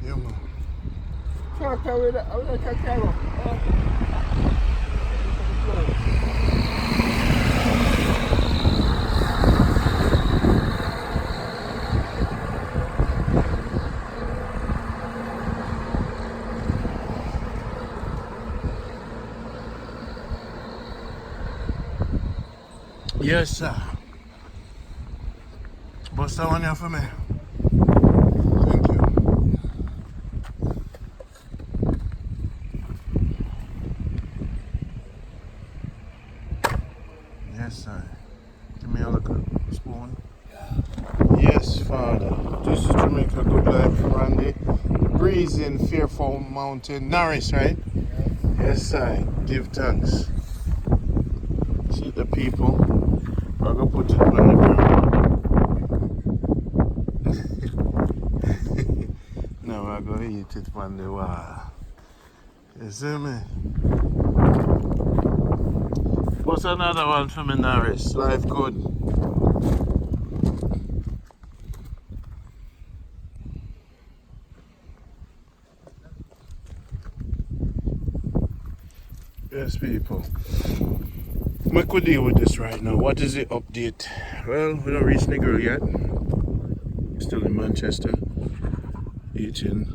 Yeah, man. Tractor with a tractor. Yes, sir. Bust that one here for me. Thank you. Yes, sir. Give me a look at spoon. Yes, Father. This is Jamaica Good Life, Randy. Breeze in Fearful Mountain, Norris, right? Yes, sir. Give thanks. See the people. I'm gonna put it on the ground. Now I'm gonna eat it on the wall. You see me? What's another one for me, Norris? Life good. Yes, people. What could deal with this right now? What is the update? Well, we don't reach the girl yet. Still in Manchester. Eating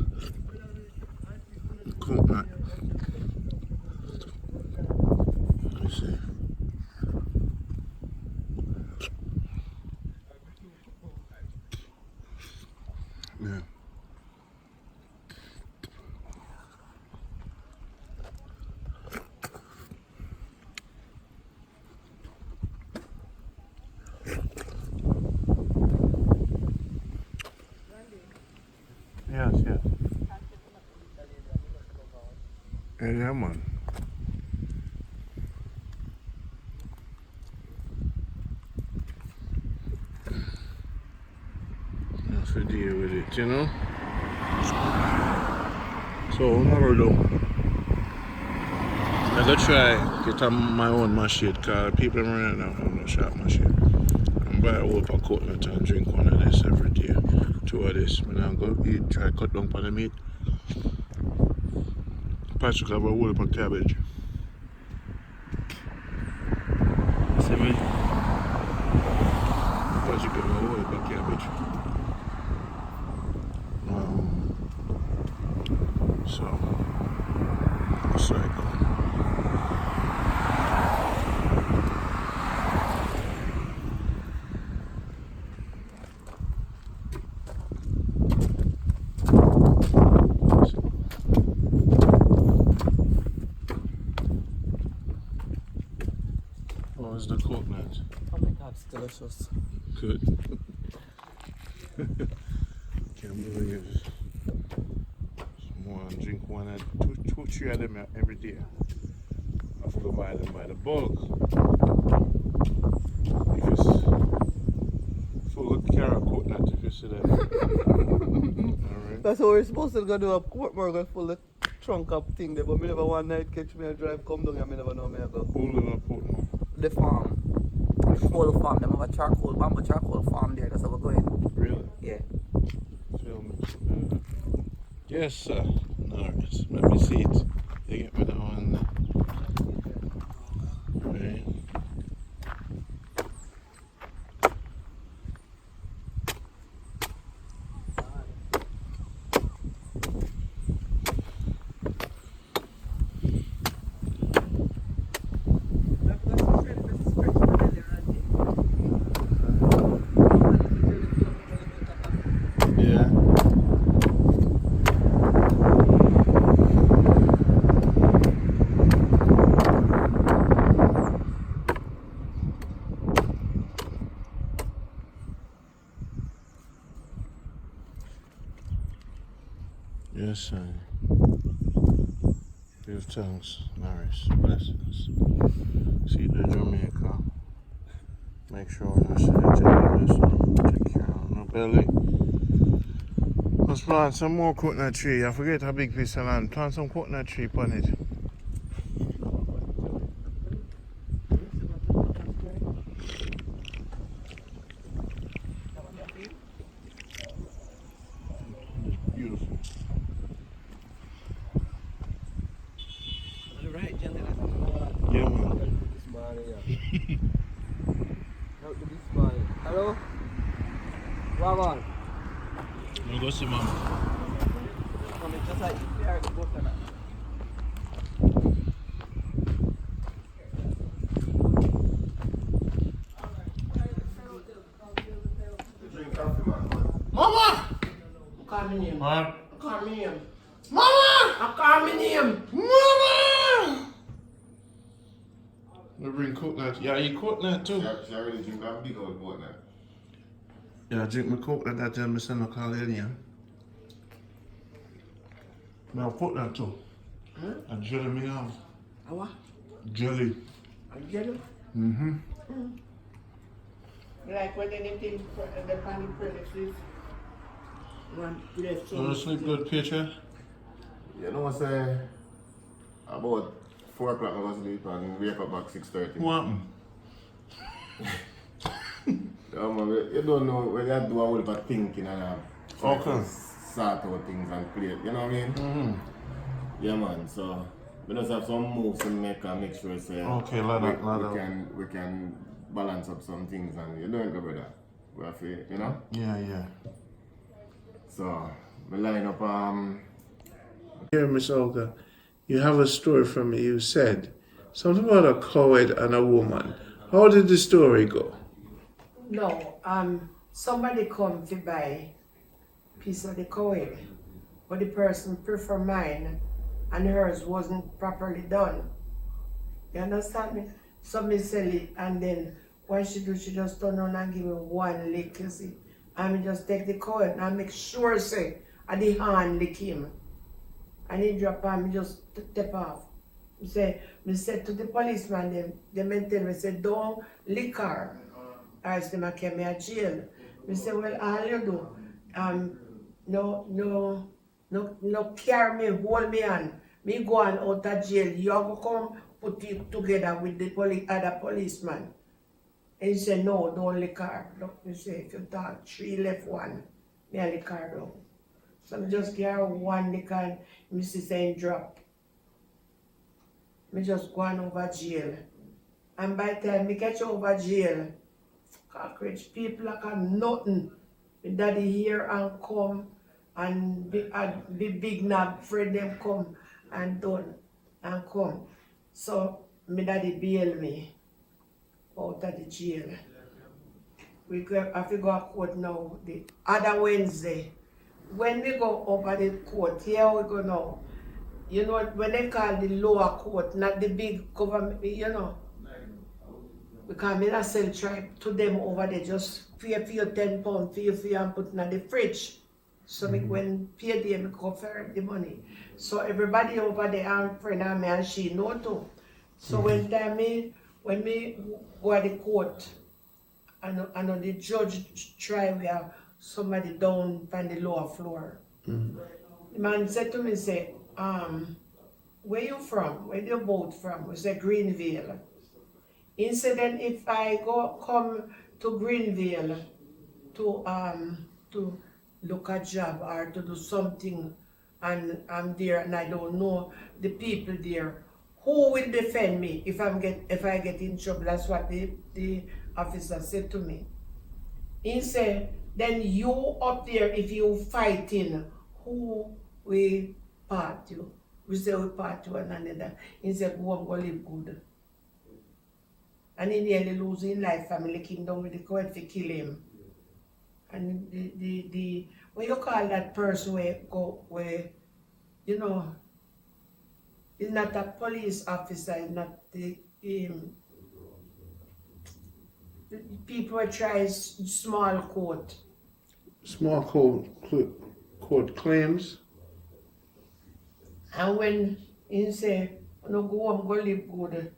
coconut. Let me see. Yeah. Yes, yes. Yeah, man. Have to deal with it, you know? So, I'm gonna do. I'm gonna try get on my own machine because people are running out of no shop machine. I'm buy a whole pack of coconut and drink one of this every day. Two of this. I'm gonna go eat, try cut down on the meat. Patrick have a whole pack of cabbage. See me? Patrick have a whole pack of cabbage. So, cycle. What was the coconut? Oh my god, it's delicious. Good. Can't believe it. More drink one and two, three of them every day. I have to buy them by the bulk. If it's full of carrot coconut, if you see that. Alright. That's how we're supposed to go do a court burger full of trunk up thing there, but me never one night catch me a drive come down and me never know me I go. Who live in Portmore? The farm. The whole farm, them have a charcoal, bamboo charcoal farm there, that's how we're going. Really? Yeah. Feel me? Yes, sir. Alright, let me see it. You get me that one. Right. Yeah. Yes, sir. Give thanks, Norris. Blessings. See the Jamaica. Make sure you see the Jamaica. Take care of the belly. Let's plant some more coconut tree. I forget how big piece of land. Plant some coconut tree upon it. Beautiful. see, mama. Mommy, just like you are the coconut. Mama! Call me name. What? Call me name. Mama! I call me name. Mama! We bring coconut. Yeah, you coconut too. She already drink that big old coconut. Yeah, drink my coconut that time, Mr. No call it in. Now coconut too. Huh? A jelly me have. A what? Jelly. A jelly? Mm-hmm. Like when anything, the panic premises. One left You wanna sleep good, picture? You know what I say? About 4 o'clock I go sleep and wake up at 6:30. What happened? You don't know when you do a whole lot of thinking and Okay. sort out things and play. You know what I mean? Mm-hmm. Yeah man, so we just have some moves to make and make sure say Okay, ladder. we can balance up some things and you don't go brother. We have to, you know? Yeah. So we line up Here, Miss Olga, you have a story from me. You said something about a coward and a woman. How did the story go? No, somebody come to buy piece of the coin, but the person prefer mine and hers wasn't properly done. You understand me? So me sell it and then what she do, she just turn on and give me one lick, you see. And me just take the coin and make sure say at the hand lick him. And he drop and me just step off. Me said to the policeman, they maintain me say, don't lick her. Or else they might carry me to jail. Me say, well, all you do, no carry me, hold me on. Me go on out of jail. You go come put it together with the other policeman. And he said, no, don't lick her. Look, me say, if you talk 3 left 1, me a lick her down. So me just give her 1 lick and me see saying drop. Me just go on over jail. And by the time me catch over jail, cockroach people like a nothing. My daddy here and come and the big knob friend them come and done and come. So my daddy bail me out of the jail. We have to go to court now the other Wednesday. When we go over the court, here we go now. You know, when they call the lower court, not the big government, you know. Because I not sell tribe to them over there, just pay for your £10 for you and put in the fridge. So me when pay them, I cover the money. So everybody over there, I'm friend of me and she know too. So when me go to the court, I know the judge try where somebody down on the lower floor. The man said to me, say, where you from? Where you both from? We said Green Vale. He said then if I come to Green Vale to look at job or to do something and I'm there and I don't know the people there, who will defend me if I get in trouble? That's what the officer said to me. He said, then you up there, if you fighting, who will part you? We say we part to one another. He said, go and go live good. And he nearly losing life, family kingdom with the court to kill him. And the what you call that person where you know, he's not a police officer, he's not the people who try small court. Small court claims. And when he say, no go home, go live good.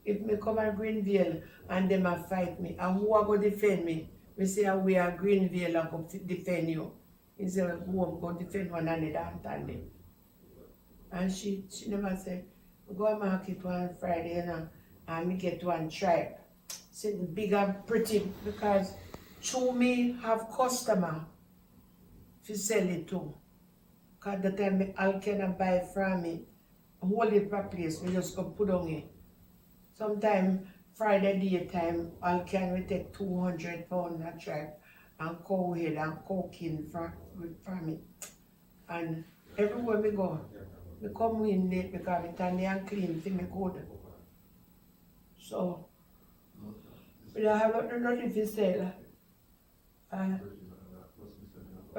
If me come to Green Vale and them a fight me, and who are going to defend me? We say, we are Green Vale and go defend you. He say, go home, go defend one another and tell them. And she never said, go to market one Friday, you know, and me get one tribe. Say, big and pretty, because through me have customer to sell it to. Because the time me all can buy from me, hold it for place, we just go put on it. Sometimes Friday daytime, all can we take £200 a tribe and cow head and cow kin from it. And everywhere me go, me come in late because me tidy and clean for me good. So, we don't have nothing to say. By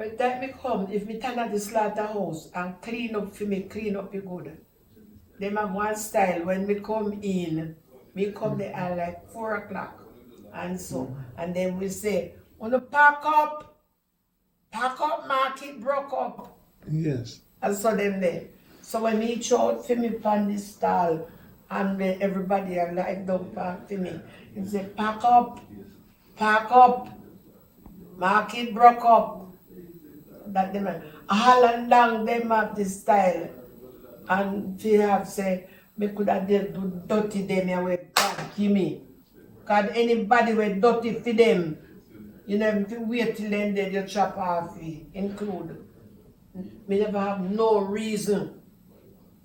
the time me come, if me turn at the slaughterhouse and clean up for me, clean up it good. Them have one style when me come in, me come there at like 4 o'clock and so, and then we say, wanna pack up, market broke up. Yes. And so them there. So when he showed for me on the stall, and then everybody are like don't pack for me. He said, pack up, market broke up. That them all and down them have this style. And they have said, me could have do dirty them here where God give me. Cause anybody with dirty for them, you know, if you wait till then they you chop off it, include. Me never have no reason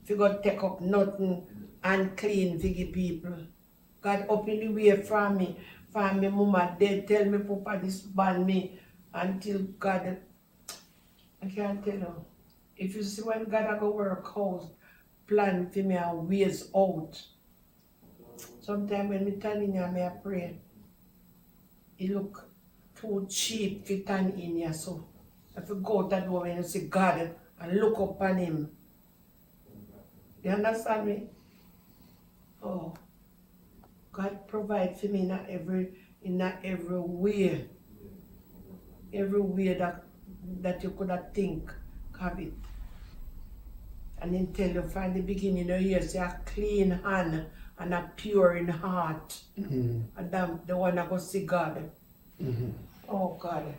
to go take up nothing and clean for the people. God open the way from me mama, they tell me Papa this ban me until God, I can't tell you. If you see when God I go work out, plan for me and ways out. Sometimes when me turn in here, I pray, it look too cheap to turn in here, so if you go that door and you see God and look upon him. You understand me? Oh, God provide for me in every way. Every way that you could have think of it. And then tell you from the beginning of the year, say a clean hand and a pure in heart. And then the one that go see God. Oh God.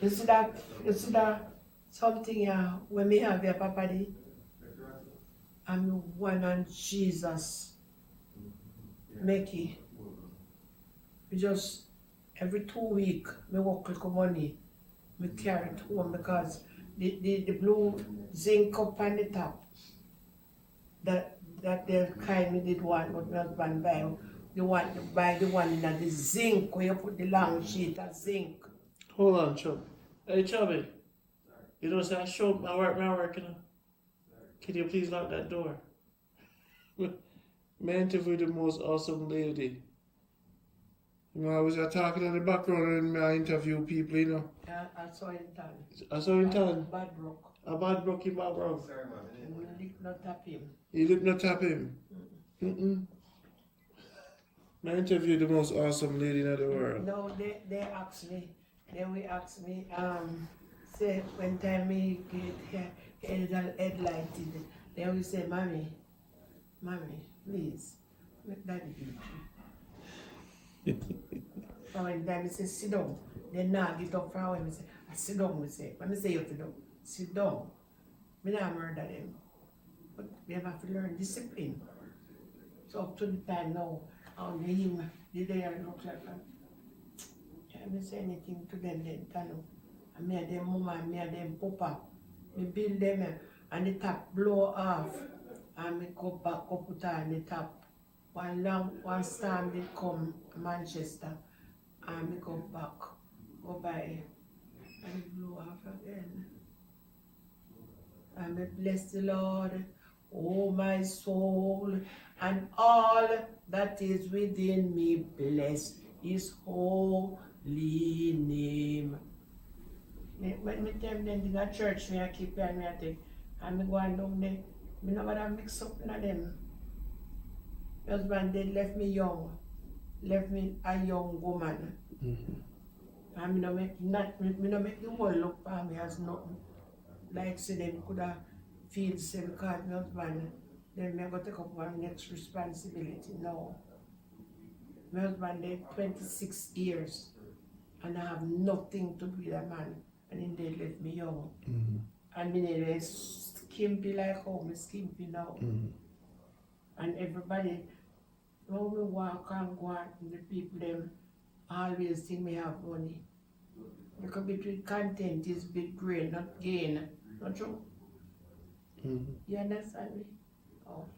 You see that something when me have your Papa di? I'm one on Jesus. Make it. We just every 2 weeks me work with money. Me carry it home because the blue zinc up on the top. That the kind me did want, but my husband buy the one in the zinc where you put the long sheet of zinc. Hold on, Chub. Hey, Chubby. You know, say I showed my work, you know. Can you please lock that door? Me interviewed the most awesome lady. You know, I was talking in the background and I interview people, you know. Yeah, I saw it done. I saw him telling. Bad broke. A bad broke him back wrong. You lick not tap him. You did not tap him. I interviewed the most awesome lady in the world. No, they asked me. They will ask me, say when time me get headlighted, they will say, Mommy, please, make daddy beat you. So when time me say, sit down, they nag it up from when me say, sit down, me say. When me say you sit down, sit down. Me not murder them. But we have to learn discipline. So up to the time now, only him, did they look like that? I don't say anything to them then, Tano. I made them mama, I made them papa. Me build them and the top blow off. And me go back up put on the top. One storm did come Manchester. And me go back, go by and it blow off again. And me bless the Lord, oh my soul, and all that is within me, bless his holy name. When me tell them in the church, me I keep and me I take, and me go and down there, me not gonna mix up none of them. My husband they left me young, left me a young woman. And me no make the world look for me as nothing. Like say them could have feel say because my husband, then me I go take up one next responsibility. No. My husband did 26 years and I have nothing to do with a man. And then they left me young. And me they skimpy like how me skimpy now. And everybody, when we walk and go out, the people them always think me have money. Because between content is big grain, not gain. Not true? You understand me? Oh.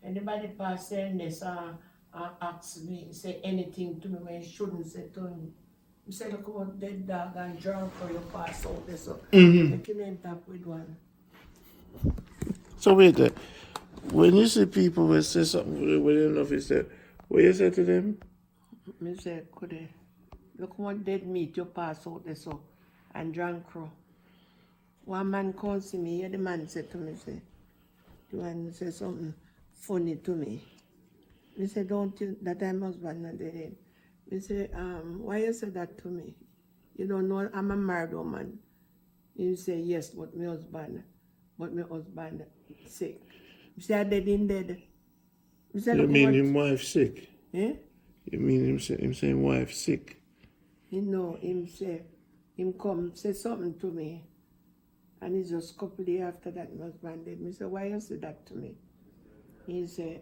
Anybody pass in this ask me, say anything to me when you shouldn't say to him. I said, look about dead dog and drunk or you pass out there, so make your name tap with one. So wait there. When you see people will say something we don't know if it's there, what you say to them? I said, could they look about dead meat you pass out there, so and drunk crow. One man comes to me, the man said to me, say, the man said something funny to me. He said, don't you, that I'm husband not dead. He said, why you say that to me? You don't know I'm a married woman. He say, yes, but my husband sick. He said, I dead in dead. He said, You look mean what- him wife sick? Eh? You mean him saying wife sick? You know, him say, him come say something to me. And it's just a couple days after that my husband dead. Me say, why you say that to me? He say,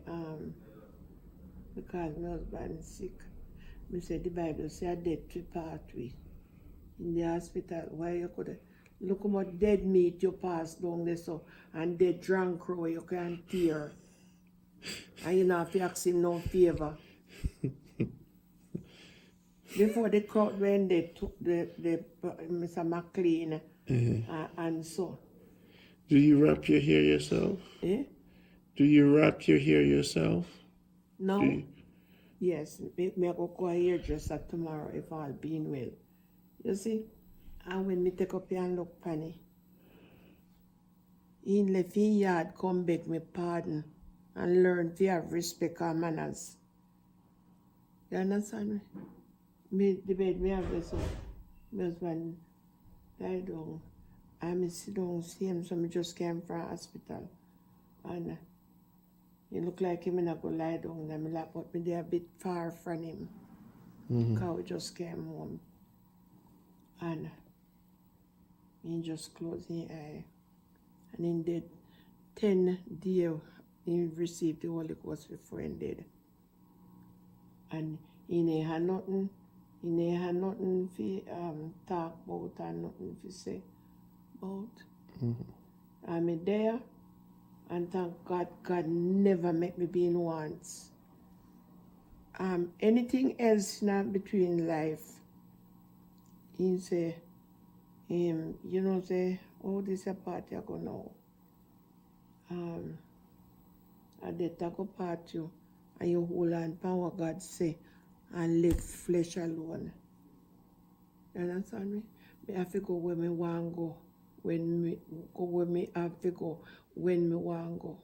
because my husband is sick. Me say, the Bible say, I dead to part with. In the hospital, why you could look how much dead meat you pass down there, so, and dead drunk crow you can't tear. And you know, if you ask him no favor. Before the crowd when they took the Mr. McLean and so. Do you wrap your hair yourself? Eh? Do you wrap your hair yourself? No. Do you? Yes, me go a hairdresser tomorrow if all being well. You see, and when me take up here and look funny, he left in yard come beg me pardon and learn to have respect and manners. You understand me? Me the bed me have this my husband died down. And me sit down see him, so me just came from hospital. And he look like him and I go lie down and me like, but me they a bit far from him. Because we just came home. And he just closed his eye. And in that 10 days, he received the Holy Ghost before he dead. And he never had nothing to talk about and nothing to say about. I'm there, and thank God, God never make me be in wants. Anything else now between life, he say, you know, say, oh, this a party I go now. I did take a part you, and you hold on to what God say, and leave flesh alone. You understand me? Me have to go where me want go. When me go where me have to go, when me want go.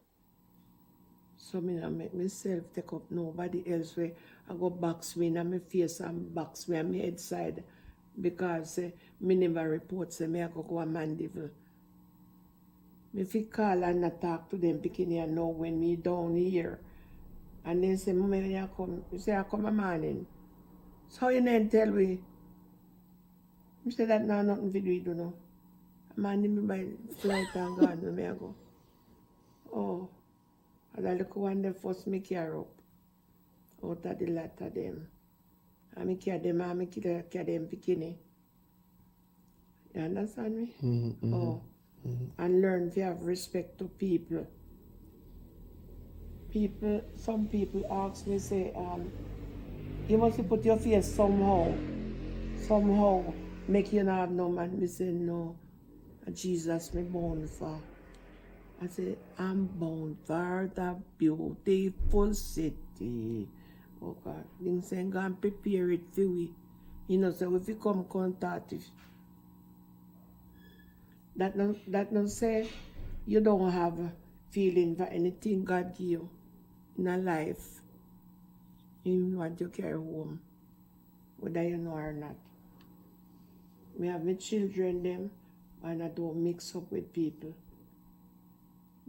So me not make myself take up nobody else way. I go box me in my face and box me on my head side. Because me never report say me I go a mandeville. Me fi call and not talk to them picking here now when me down here. And then say, Mama, when you come, you say I come a morning. So how you then tell me? I say that now nothing to do, you know. A man me by flight and gone when me I go. Oh, and I look one day first me carry up. Out of the lot of them. And me carry them and me carry them bikini. You understand me? Oh. And learn to have respect to people. Some people ask me, say, you must put your face somehow, make you not have no man. Me say, no, Jesus me born for. I say, I'm born for the beautiful city. Oh God, they say, go and prepare it for we. You know, so if you come contact, that don't say you don't have a feeling for anything God give you in a life. You want to carry home, whether you know or not. We have my children them, and I don't mix up with people.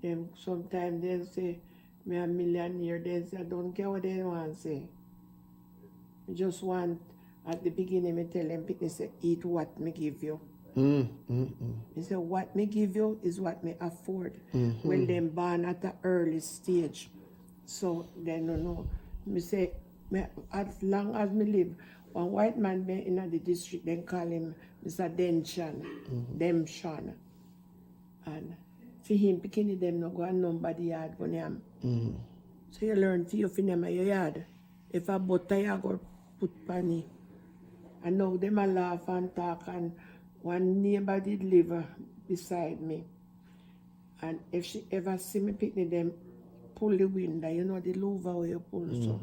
Them sometimes they say, me a millionaire, they say, I don't care what they want to say. I just want, at the beginning, me tell them, they say, eat what me give you. He said, what me give you is what me afford. When them born at an early stage. So they don't know. Me say, as long as me live, one white man in the district, they call him Mr. Demption. And for him, picking them no go and nobody yard go him. So you learn to you for them your yard. If a butter you go put pani. And now them a laugh and talk, and one neighbor did live beside me. And if she ever see me picnic, them pull the window, you know the louver where you pull so.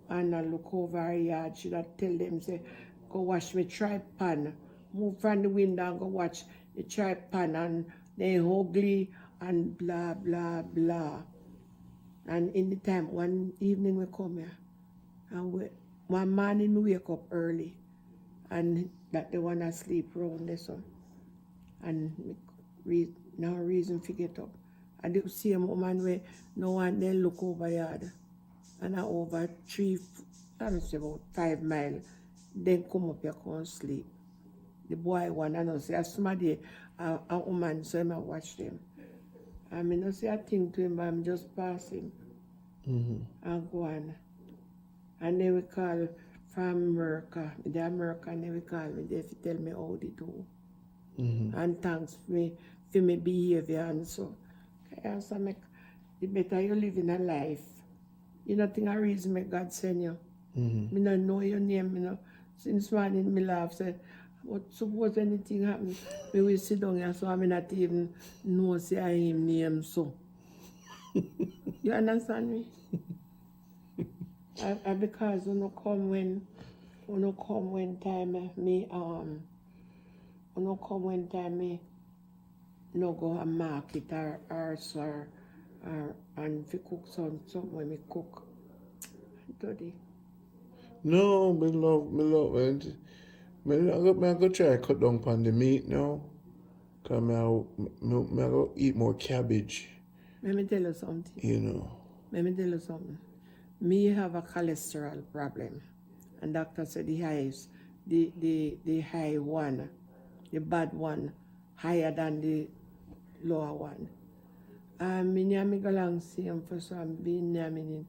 And I look over her yard, she that tell them, say, go wash me tripod. Move from the window and go watch the tripod, and they ugly and blah blah blah. And in the time, one evening we come here, and one morning we wake up early, and that the one asleep round there so. And no reason to get up. And the same woman where no one then look over yard. And I over 3, I don't say about 5 miles, then come up here, come sleep. The boy one, I know say, somebody, a woman, so I watch them. I mean, I say a thing to him, but I'm just passing. And go on. And they will call from America, the American, they will call me, they tell me how they do. And thanks for my behavior and so. I also make, the better you live in a life, you know, think a reason make God send you. Me not know your name, you know. Since morning, me laugh, say, but suppose anything happen, me will sit down here, so I may not even know, say, I him name, so. You understand me? I because when you come when time me, no go and market or and if you cook something when me cook. Today. No, me love it. I go try cut down on the meat now. Cause I go eat more cabbage. Let me tell you something. You know. Let me tell you something. Me have a cholesterol problem. And doctor said the highest, the high one, the bad one, higher than the lower one. Me go along see him for some being near me.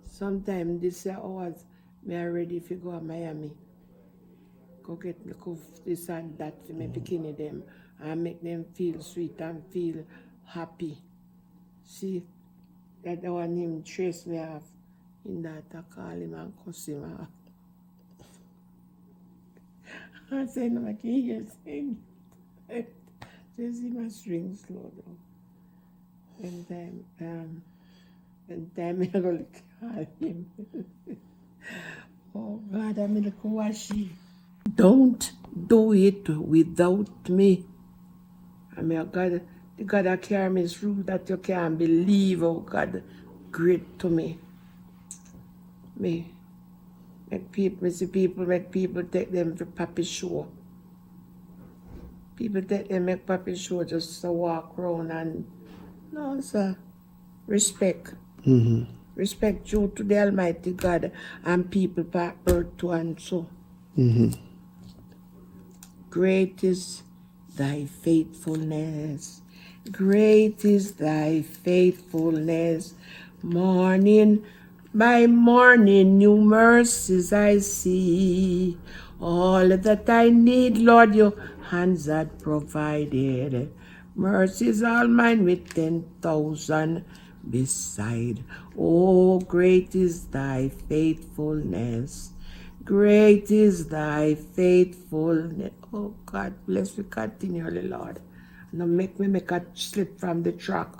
Sometime this hours, me are ready to go to Miami. Go get me this and that for me bikini them and make them feel sweet and feel happy. See, that the one him trace me off in that I call him and cuss him off. I say no, I can't hear sing. Just see my string slow down. And time I go call him. Oh God, I'm in the Kawashi. Don't do it without me. I mean, God, the God that carry me through that you can't believe, oh God, great to me. Me, make people take them to Papi show. People take them, make Papi show just to walk around and, no, sir, respect. Respect due to the Almighty God and people by earth to and so. Great is thy faithfulness. Great is thy faithfulness. Morning by morning, new mercies I see. All that I need, Lord, your hands had provided. Mercies all mine with 10,000 beside. Oh, great is thy faithfulness. Great is thy faithfulness. Oh God, bless me continually, Lord. Now make me make a slip from the track.